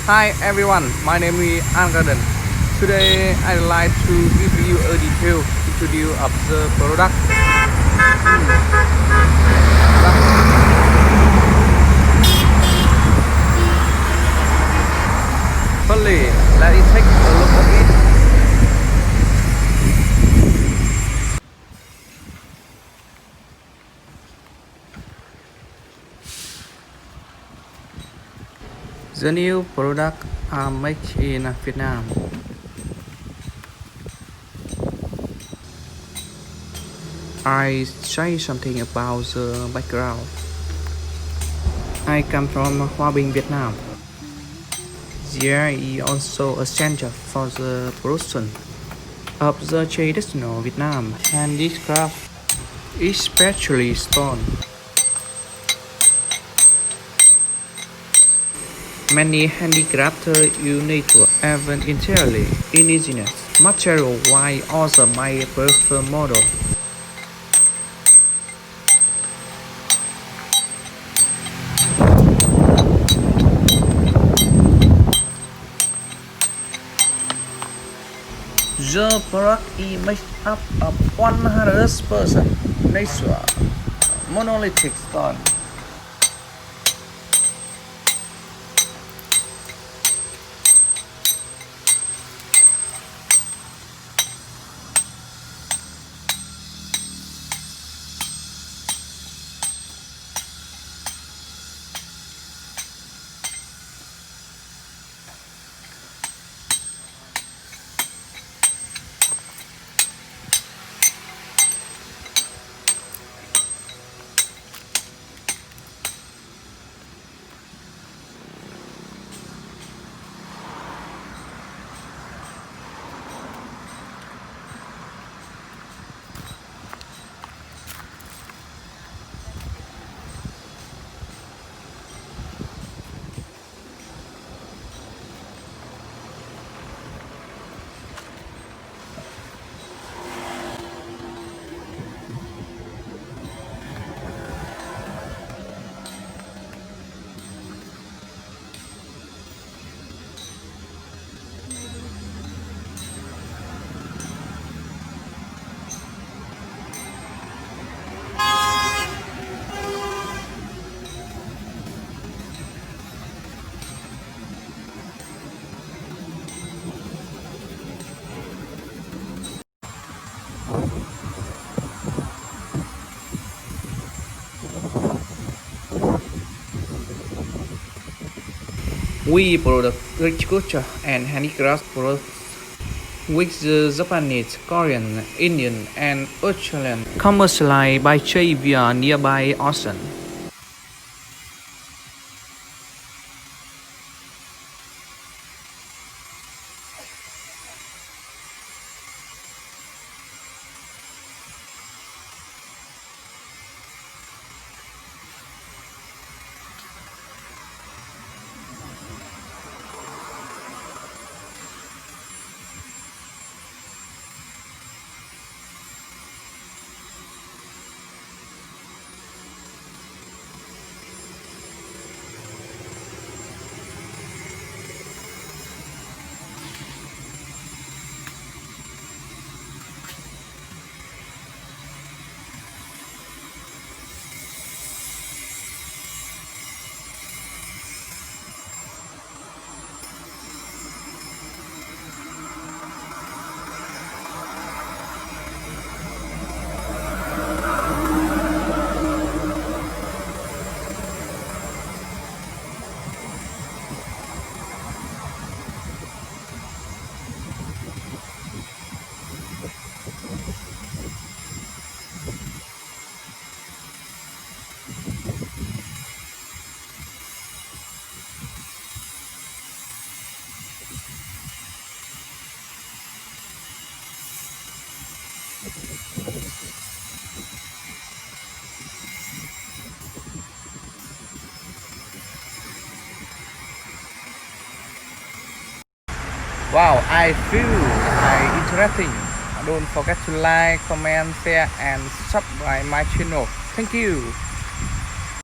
Hi everyone, my name is Angarden. Today I'd like to give you a detailed introduction of the product. Firstly, let's take a look at it. The new products are made in Vietnam. I say something about the background. I come from Hòa Bình, Vietnam. There is also a center for the production of the traditional Vietnam handicraft, especially stone. Many handicrafters use nature, even entirely indigenous material, while others might prefer modern. The product is made up of 100% natural monolithic stone. We produce agriculture and handicraft products which the Japanese, Korean, Indian, and Australian commercialized by trade via nearby ocean. Wow, I feel interesting. Don't forget to like, comment, share, and subscribe my channel. Thank you.